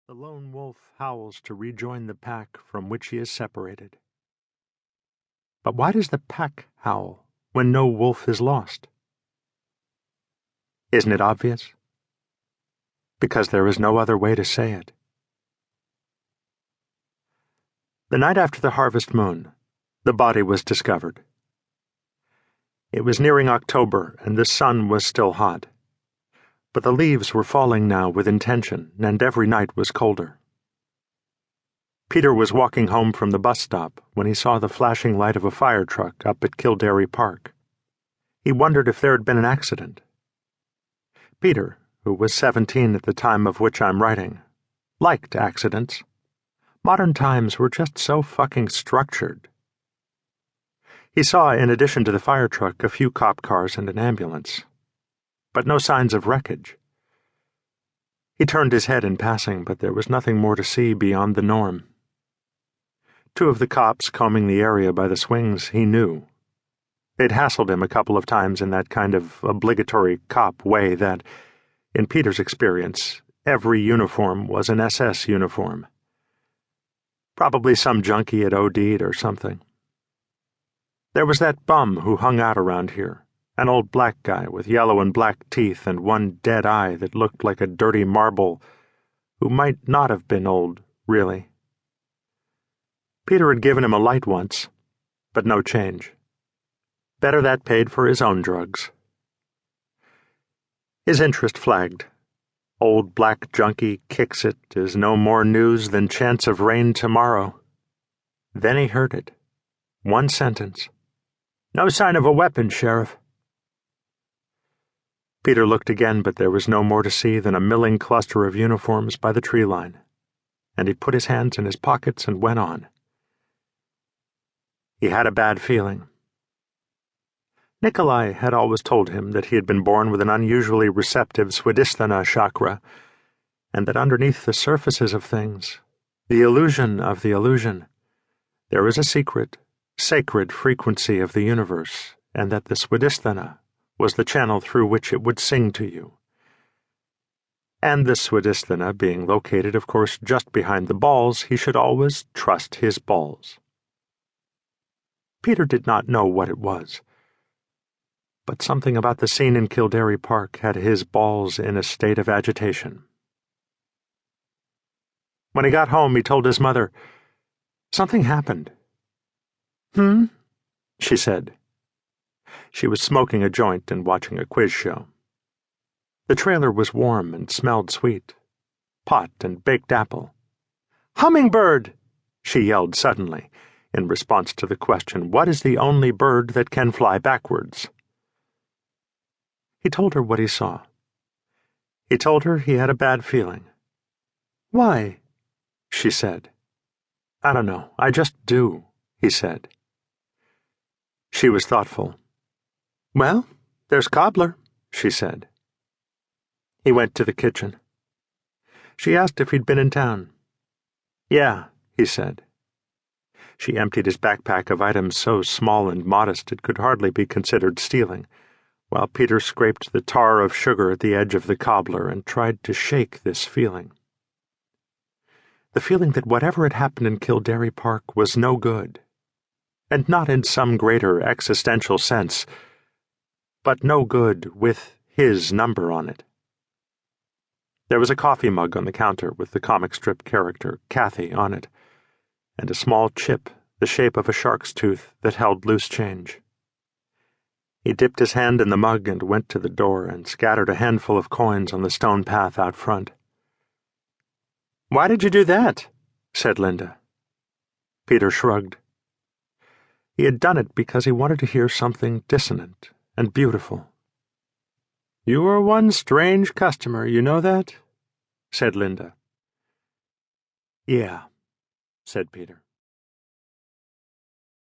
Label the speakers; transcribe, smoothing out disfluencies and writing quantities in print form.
Speaker 1: The lone wolf howls to rejoin the pack from which he is separated. But why does the pack howl when no wolf is lost? Isn't it obvious? Because there is no other way to say it. The night after the harvest moon, the body was discovered. It was nearing October, and the sun was still hot. But the leaves were falling now with intention, and every night was colder. Peter was walking home from the bus stop when he saw the flashing light of a fire truck up at Kildare Park. He wondered if there had been an accident. Peter, who was 17 at the time of which I'm writing, liked accidents. Modern times were just so fucking structured. He saw, in addition to the fire truck, a few cop cars and an ambulance, but no signs of wreckage. He turned his head in passing, but there was nothing more to see beyond the norm. Two of the cops combing the area by the swings he knew. They'd hassled him a couple of times in that kind of obligatory cop way that, in Peter's experience, every uniform was an SS uniform. Probably some junkie had OD'd or something. There was that bum who hung out around here, an old black guy with yellow and black teeth and one dead eye that looked like a dirty marble, who might not have been old, really. Peter had given him a light once, but no change. Better that paid for his own drugs. His interest flagged. Old black junkie kicks it is no more news than chance of rain tomorrow. Then he heard it. One sentence. "No sign of a weapon, Sheriff." Peter looked again, but there was no more to see than a milling cluster of uniforms by the tree line, and he put his hands in his pockets and went on. He had a bad feeling. Nikolai had always told him that he had been born with an unusually receptive Swadhisthana chakra, and that underneath the surfaces of things, the illusion of the illusion, there is a secret, sacred frequency of the universe, and that the Swadhisthana was the channel through which it would sing to you. And the Swadhisthana being located, of course, just behind the balls, he should always trust his balls. Peter did not know what it was, but something about the scene in Kildare Park had his balls in a state of agitation. When he got home, he told his mother, "Something happened." She said. She was smoking a joint and watching a quiz show. The trailer was warm and smelled sweet. Pot and baked apple. "Hummingbird!" she yelled suddenly, in response to the question, "What is the only bird that can fly backwards?" He told her what he saw. He told her he had a bad feeling. "Why?" she said. "I don't know. I just do," he said. She was thoughtful. "Well, there's Cobbler," she said. He went to the kitchen. She asked if he'd been in town. "Yeah," he said. She emptied his backpack of items so small and modest it could hardly be considered stealing, while Peter scraped the tar of sugar at the edge of the cobbler and tried to shake this feeling. The feeling that whatever had happened in Kildare Park was no good, and not in some greater existential sense, but no good with his number on it. There was a coffee mug on the counter with the comic strip character Kathy on it, and a small chip the shape of a shark's tooth that held loose change. He dipped his hand in the mug and went to the door and scattered a handful of coins on the stone path out front. "Why did you do that?" said Linda. Peter shrugged. He had done it because he wanted to hear something dissonant and beautiful. "You are one strange customer, you know that?" said Linda. "Yeah," said Peter.